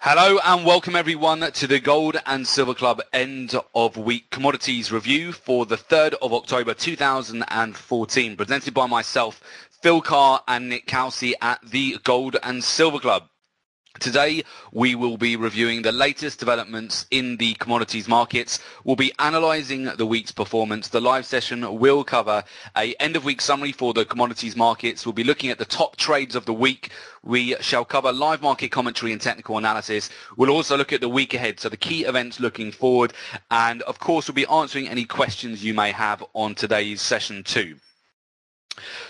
Hello and welcome everyone to the Gold and Silver Club end of week commodities review for the 3rd of October 2014, presented by myself, Phil Carr and Nick Kalsi at the Gold and Silver Club. Today we will be reviewing the latest developments in the commodities markets. We'll be analysing the week's performance. The live session will cover a end of week summary for the commodities markets. We'll be looking at the top trades of the week. We shall cover live market commentary and technical analysis. We'll also look at the week ahead, so the key events looking forward, and of course we'll be answering any questions you may have on today's session too.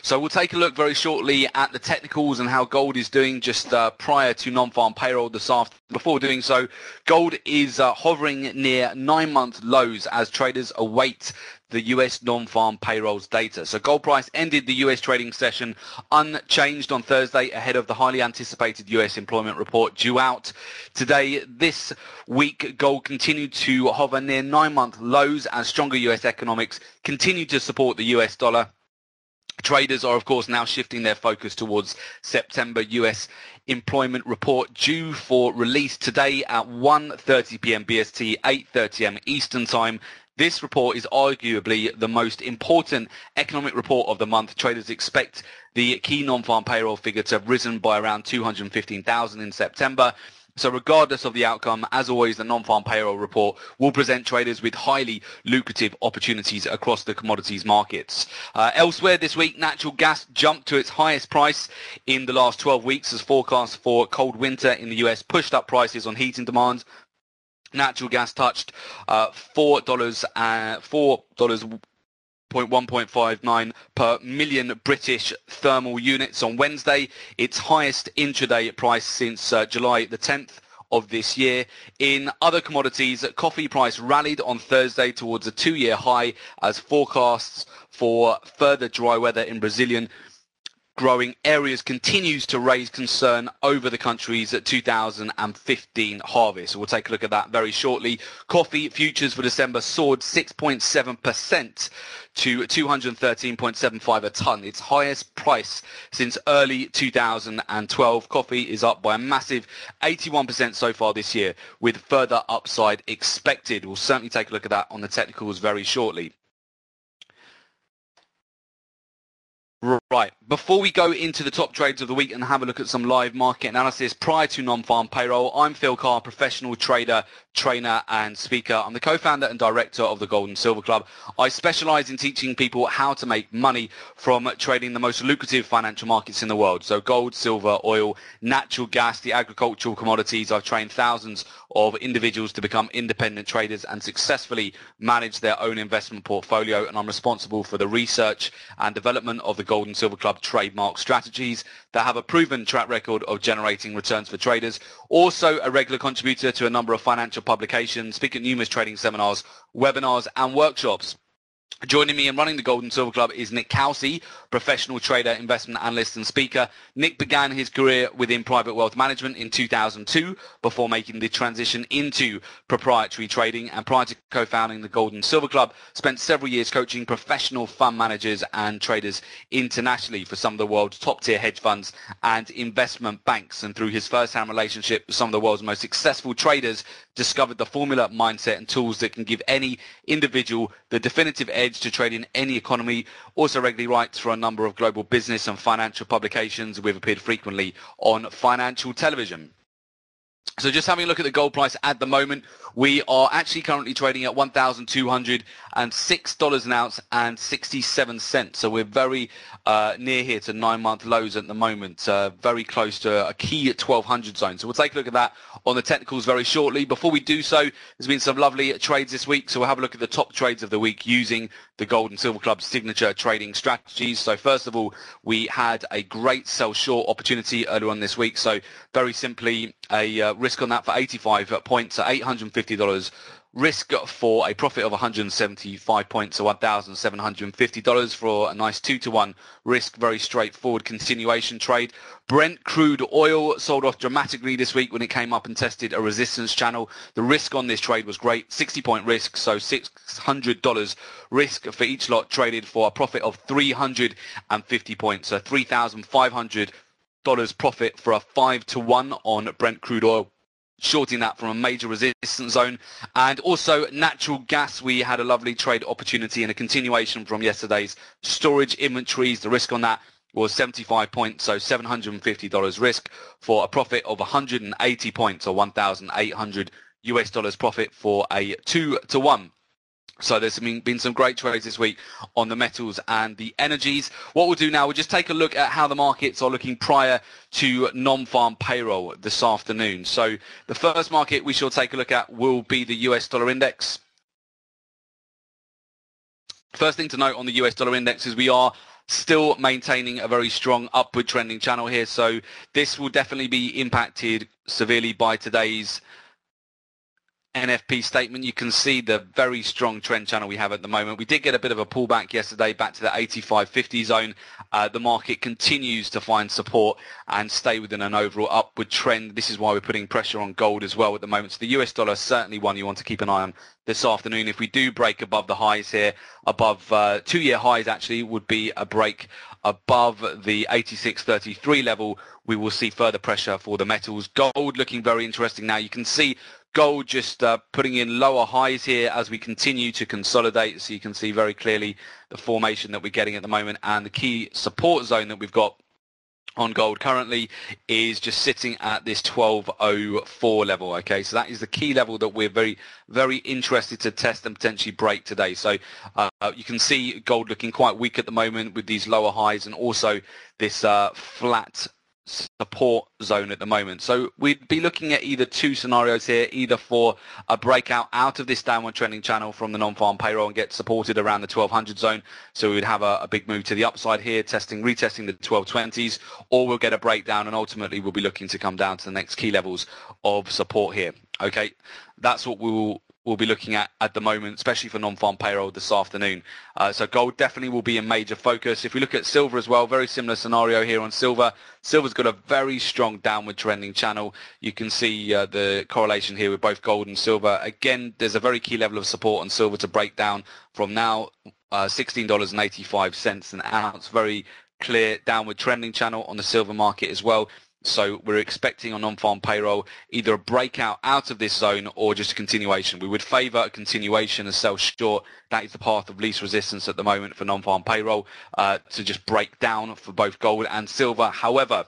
So we'll take a look very shortly at the technicals and how gold is doing just prior to non-farm payroll this afternoon. Before doing so, gold is hovering near 9-month lows as traders await the US non-farm payrolls data. So gold price ended the US trading session unchanged on Thursday ahead of the highly anticipated US employment report due out today. This week, gold continued to hover near 9-month lows as stronger US economics continue to support the US dollar. Traders are, of course, now shifting their focus towards September US employment report due for release today at 1:30 p.m. BST, 8:30 a.m. Eastern Time. This report is arguably the most important economic report of the month. Traders expect the key non-farm payroll figure to have risen by around 215,000 in September. So regardless of the outcome, as always, the non-farm payroll report will present traders with highly lucrative opportunities across the commodities markets. Elsewhere this week, natural gas jumped to its highest price in the last 12 weeks as forecasts for cold winter in the US pushed up prices on heating demand. Natural gas touched $4.159 per million British thermal units on Wednesday, its highest intraday price since July the 10th of this year. In other commodities, coffee price rallied on Thursday towards a 2-year high as forecasts for further dry weather in Brazilian growing areas continues to raise concern over the country's 2015 harvest. We'll take a look at that very shortly. Coffee futures for December soared 6.7% to 213.75 a tonne, its highest price since early 2012. Coffee is up by a massive 81% so far this year, with further upside expected. We'll certainly take a look at that on the technicals very shortly. Right, before we go into the top trades of the week and have a look at some live market analysis prior to non-farm payroll, I'm Phil Carr, professional trader, trainer and speaker. I'm the co-founder and director of the Gold and Silver Club. I specialize in teaching people how to make money from trading the most lucrative financial markets in the world. So gold, silver, oil, natural gas, the agricultural commodities. I've trained thousands of individuals to become independent traders and successfully manage their own investment portfolio, and I'm responsible for the research and development of the Gold and Silver Club trademark strategies that have a proven track record of generating returns for traders. Also a regular contributor to a number of financial publications, speak at numerous trading seminars, webinars and workshops. Joining me in running the Gold and Silver Club is Nick Kalsi, professional trader, investment analyst and speaker. Nick began his career within private wealth management in 2002 before making the transition into proprietary trading, and prior to co-founding the Gold and Silver Club, spent several years coaching professional fund managers and traders internationally for some of the world's top-tier hedge funds and investment banks. And through his first-hand relationship with some of the world's most successful traders, discovered the formula, mindset and tools that can give any individual the definitive edge to trade in any economy. Also regularly writes for a number of global business and financial publications. We've appeared frequently on financial television. So just having a look at the gold price at the moment, we are actually currently trading at $1,206 an ounce and 67 cents. So we're very near here to 9-month lows at the moment, very close to a key 1200 zone. So we'll take a look at that on the technicals very shortly. Before we do so, there's been some lovely trades this week. So we'll have a look at the top trades of the week using the Gold and Silver Club's signature trading strategies. So first of all, we had a great sell short opportunity earlier on this week. So very simply, a risk on that for 85 points at $850. Risk for a profit of 175 points, so $1,750 for a nice 2-to-1 risk. Very straightforward continuation trade. Brent crude oil sold off dramatically this week when it came up and tested a resistance channel. The risk on this trade was great, 60-point risk, so $600 risk for each lot traded for a profit of 350 points, so $3,500 profit for a 5-to-1 on Brent crude oil. shorting that from a major resistance zone. And also natural gas, we had a lovely trade opportunity and a continuation from yesterday's storage inventories. The risk on that was 75 points, so $750 risk for a profit of 180 points, or 1,800 US dollars profit for a 2-to-1. So there's been some great trades this week on the metals and the energies. What we'll do now, we'll just take a look at how the markets are looking prior to non-farm payroll this afternoon. So the first market we shall take a look at will be the US dollar index. First thing to note on the US dollar index is we are still maintaining a very strong upward trending channel here. So this will definitely be impacted severely by today's NFP statement. You can see the very strong trend channel we have at the moment. We did get a bit of a pullback yesterday back to the 85.50 zone. The market continues to find support and stay within an overall upward trend. This is why we're putting pressure on gold as well at the moment. So the US dollar is certainly one you want to keep an eye on this afternoon. If we do break above the highs here, above 2-year highs actually, would be a break above the 86.33 level, we will see further pressure for the metals. Gold looking very interesting now. You can see gold just putting in lower highs here as we continue to consolidate. So you can see very clearly the formation that we're getting at the moment, and the key support zone that we've got on gold currently is just sitting at this 1204 level. Okay, so that is the key level that we're very, very interested to test and potentially break today. So you can see gold looking quite weak at the moment with these lower highs and also this flat support zone at the moment. So we'd be looking at either two scenarios here, either for a breakout out of this downward trending channel from the non-farm payroll and get supported around the 1200 zone, so we would have a big move to the upside here, retesting the 1220s, or we'll get a breakdown and ultimately we'll be looking to come down to the next key levels of support here. Okay, that's what we'll be looking at the moment, especially for non-farm payroll this afternoon. So gold definitely will be a major focus. If we look at silver as well, very similar scenario here on silver. Silver's got a very strong downward trending channel. You can see the correlation here with both gold and silver. Again, there's a very key level of support on silver to break down from now, $16.85 an ounce. Very clear downward trending channel on the silver market as well. So we're expecting on non-farm payroll either a breakout out of this zone or just a continuation. We would favour a continuation and sell short. That is the path of least resistance at the moment for non-farm payroll, to just break down for both gold and silver. However,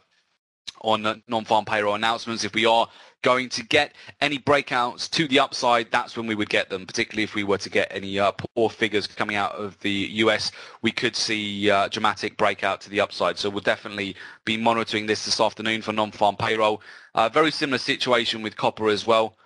on non-farm payroll announcements, if we are going to get any breakouts to the upside, that's when we would get them, particularly if we were to get any poor figures coming out of the US. We could see dramatic breakout to the upside. So we'll definitely be monitoring this afternoon for non-farm payroll. Very similar situation with copper as well.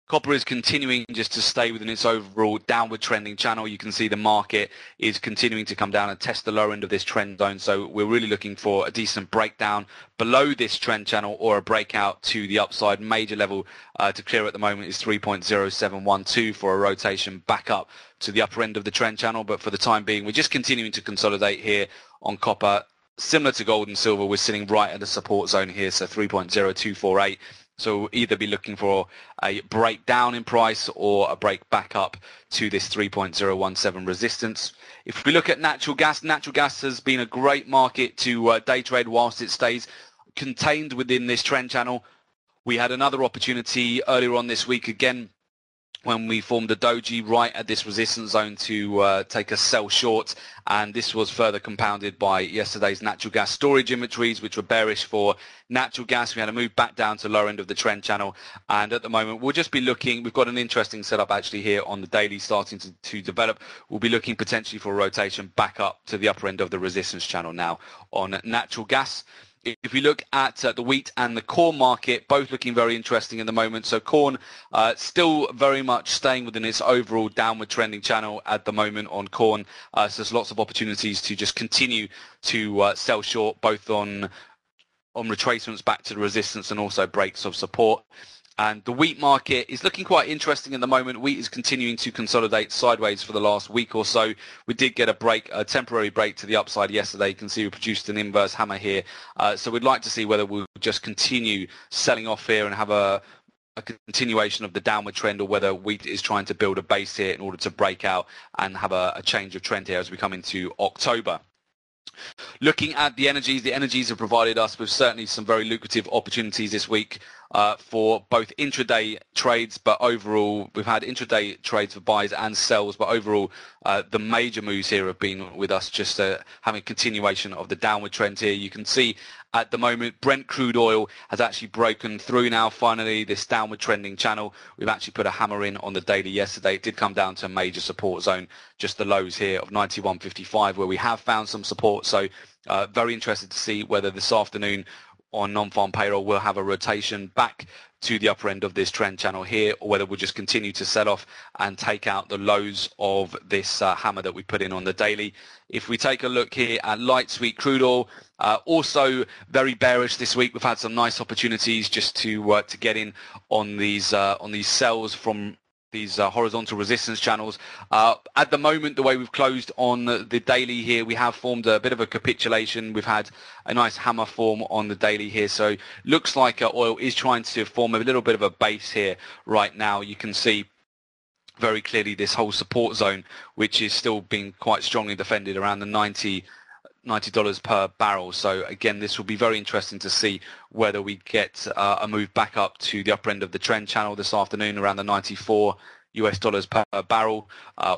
Copper is continuing just to stay within its overall downward trending channel. You can see the market is continuing to come down and test the lower end of this trend zone. So we're really looking for a decent breakdown below this trend channel or a breakout to the upside. Major level to clear at the moment is 3.0712 for a rotation back up to the upper end of the trend channel. But for the time being, we're just continuing to consolidate here on copper. Similar to gold and silver, we're sitting right at the support zone here, so 3.0248. So we'll either be looking for a breakdown in price or a break back up to this 3.017 resistance. If we look at natural gas has been a great market to day trade whilst it stays contained within this trend channel. We had another opportunity earlier on this week again when we formed a doji right at this resistance zone to take a sell short, and this was further compounded by yesterday's natural gas storage inventories, which were bearish for natural gas. We had a move back down to lower end of the trend channel, and at the moment we'll just be looking. We've got an interesting setup actually here on the daily starting to develop. We'll be looking potentially for a rotation back up to the upper end of the resistance channel now on natural gas. If we look at the wheat and the corn market, both looking very interesting at the moment. So corn still very much staying within its overall downward trending channel at the moment on corn. So there's lots of opportunities to just continue to sell short, both on retracements back to the resistance and also breaks of support. And the wheat market is looking quite interesting at the moment. Wheat is continuing to consolidate sideways for the last week or so. We did get a temporary break to the upside yesterday. You can see we produced an inverse hammer here. So we'd like to see whether we'll just continue selling off here and have a continuation of the downward trend, or whether wheat is trying to build a base here in order to break out and have a change of trend here as we come into October. Looking at the energies have provided us with certainly some very lucrative opportunities this week. for both intraday trades, but overall we've had intraday trades for buys and sells, but overall the major moves here have been with us just having a continuation of the downward trend here. You can see at the moment Brent crude oil has actually broken through now finally this downward trending channel. We've actually put a hammer in on the daily yesterday. It did come down to a major support zone, just the lows here of 91.55 where we have found some support. So very interested to see whether this afternoon on non-farm payroll we'll have a rotation back to the upper end of this trend channel here, or whether we'll just continue to sell off and take out the lows of this hammer that we put in on the daily. If we take a look here at light sweet crude oil, also very bearish this week. We've had some nice opportunities just to get in on these sells from these horizontal resistance channels. At the moment, the way we've closed on the daily here, we have formed a bit of a capitulation. We've had a nice hammer form on the daily here, so looks like oil is trying to form a little bit of a base here right now. You can see very clearly this whole support zone, which is still being quite strongly defended around the $90 per barrel. So again, this will be very interesting to see whether we get a move back up to the upper end of the trend channel this afternoon around the $94 per barrel,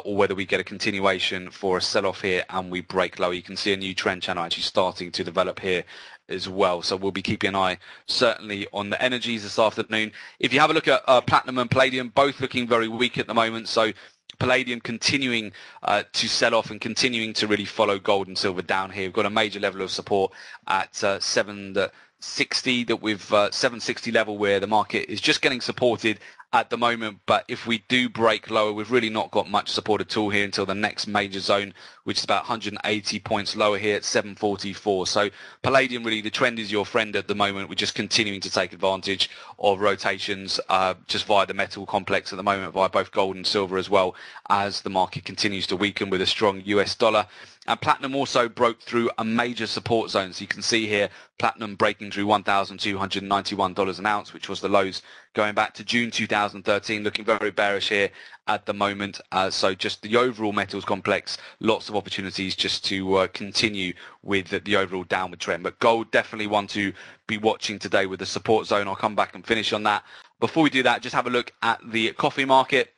or whether we get a continuation for a sell-off here and we break low. You can see a new trend channel actually starting to develop here as well. So we'll be keeping an eye certainly on the energies this afternoon. If you have a look at platinum and palladium, both looking very weak at the moment. So palladium continuing to sell off and continuing to really follow gold and silver down here. We've got a major level of support at 760 that we've 760 level where the market is just getting supported at the moment, but if we do break lower, we've really not got much support at all here until the next major zone, which is about 180 points lower here at 744. So palladium, really the trend is your friend at the moment. We're just continuing to take advantage of rotations just via the metal complex at the moment, via both gold and silver, as well as the market continues to weaken with a strong US dollar. And platinum also broke through a major support zone. So you can see here platinum breaking through $1,291 an ounce, which was the lows going back to June 2013, looking very bearish here at the moment. So just the overall metals complex, lots of opportunities just to continue with the overall downward trend. But gold, definitely one to be watching today with the support zone. I'll come back and finish on that. Before we do that, just have a look at the coffee market.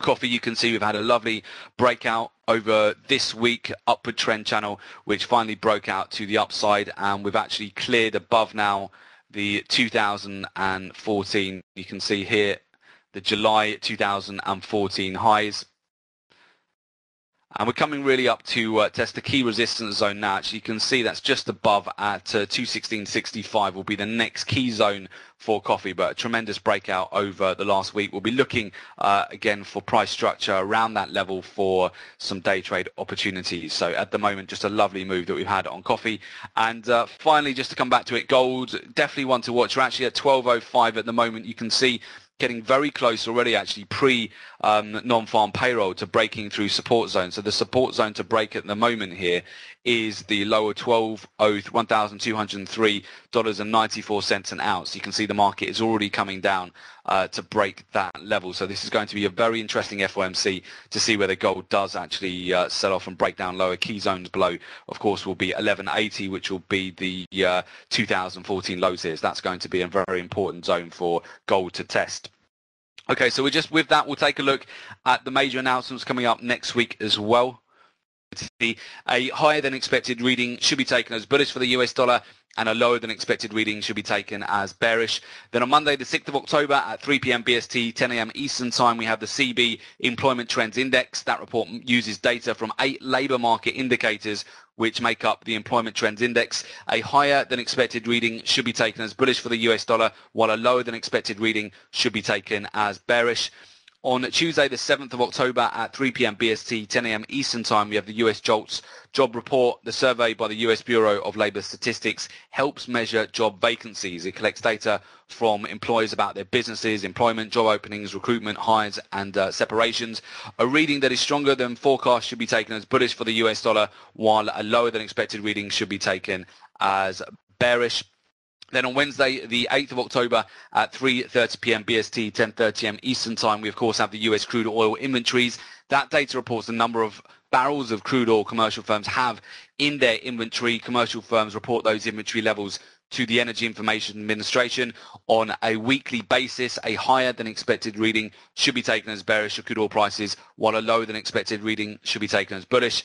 Coffee, you can see we've had a lovely breakout over this week, upward trend channel, which finally broke out to the upside, and we've actually cleared above now the 2014. You can see here the July 2014 highs. And we're coming really up to test the key resistance zone now. Actually, you can see that's just above at 216.65 will be the next key zone for coffee, but a tremendous breakout over the last week. We'll be looking again for price structure around that level for some day trade opportunities. So at the moment, just a lovely move that we've had on coffee. And finally, just to come back to it, gold, definitely one to watch. We're actually at 12.05 at the moment. You can see getting very close already, actually pre non-farm payroll, to breaking through support zone. So the support zone to break at the moment here is the lower $1,203.94 an ounce. You can see the market is already coming down to break that level. So this is going to be a very interesting FOMC to see whether gold does actually sell off and break down lower. Key zones below, of course, will be 1180, which will be the 2014 lows here. So that's going to be a very important zone for gold to test. Okay, so with that, we'll take a look at the major announcements coming up next week as well. A higher than expected reading should be taken as bullish for the US dollar, and a lower than expected reading should be taken as bearish. Then on Monday, the 6th of October at 3 p.m. BST, 10 a.m. Eastern Time, we have the CB Employment Trends Index. That report uses data from 8 labour market indicators which make up the Employment Trends Index. A higher than expected reading should be taken as bullish for the US dollar, while a lower than expected reading should be taken as bearish. On Tuesday, the 7th of October at 3 p.m. BST, 10 a.m. Eastern Time, we have the US JOLTS job report. The survey by the US Bureau of Labor Statistics helps measure job vacancies. It collects data from employers about their businesses, employment, job openings, recruitment, hires, and separations. A reading that is stronger than forecast should be taken as bullish for the US dollar, while a lower than expected reading should be taken as bearish. Then on Wednesday, the 8th of October at 3:30 p.m. BST, 10:30 a.m. Eastern Time, we of course have the US Crude Oil Inventories. That data reports the number of barrels of crude oil commercial firms have in their inventory. Commercial firms report those inventory levels to the Energy Information Administration on a weekly basis. A higher than expected reading should be taken as bearish for crude oil prices, while a lower than expected reading should be taken as bullish.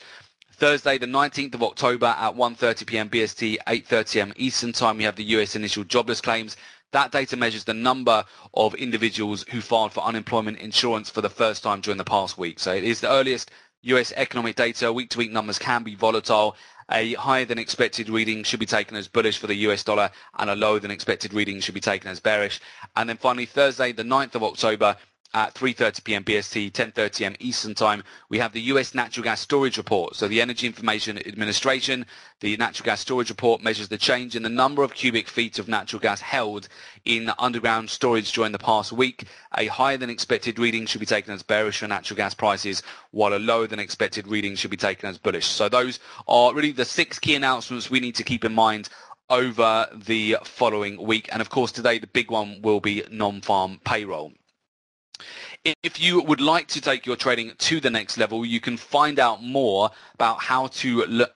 Thursday, the 19th of October at 1:30 p.m. BST, 8:30 a.m. Eastern Time, we have the US initial jobless claims. That data measures the number of individuals who filed for unemployment insurance for the first time during the past week. So it is the earliest US economic data. Week-to-week numbers can be volatile. A higher than expected reading should be taken as bullish for the US dollar, and a lower than expected reading should be taken as bearish. And then finally, Thursday, the 9th of October, at 3:30 p.m. BST, 10:30 a.m. Eastern Time, we have the US natural gas storage report. So the Energy Information Administration, the natural gas storage report measures the change in the number of cubic feet of natural gas held in underground storage during the past week. A higher than expected reading should be taken as bearish for natural gas prices, while a lower than expected reading should be taken as bullish. So those are really the 6 key announcements we need to keep in mind over the following week. And of course, today the big one will be non-farm payroll. If you would like to take your trading to the next level, you can find out more about how to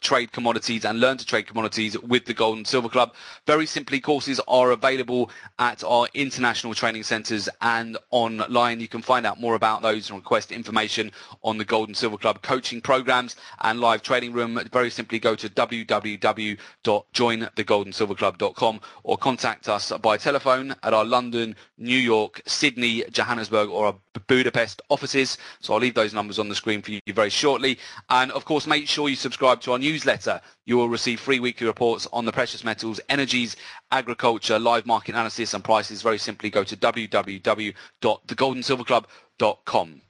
trade commodities and learn to trade commodities with the Gold and Silver Club. Very simply, courses are available at our international training centres and online. You can find out more about those and request information on the Gold and Silver Club coaching programs and live trading room. Very simply, go to www.jointhegoldensilverclub.com or contact us by telephone at our London, New York, Sydney, Johannesburg or our Budapest offices. So I'll leave those numbers on the screen for you very shortly. And of course, make sure you subscribe to our newsletter. You will receive free weekly reports on the precious metals, energies, agriculture, live market analysis and prices. Very simply, go to www.thegoldensilverclub.com.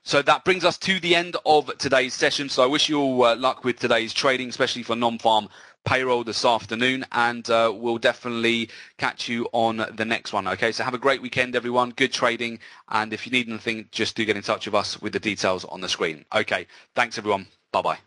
So that brings us to the end of today's session. So I wish you all luck with today's trading, especially for non-farm payroll this afternoon, and we'll definitely catch you on the next one. Okay, so have a great weekend, everyone. Good trading, and if you need anything, just do get in touch with us with the details on the screen. Okay, thanks, everyone. Bye-bye.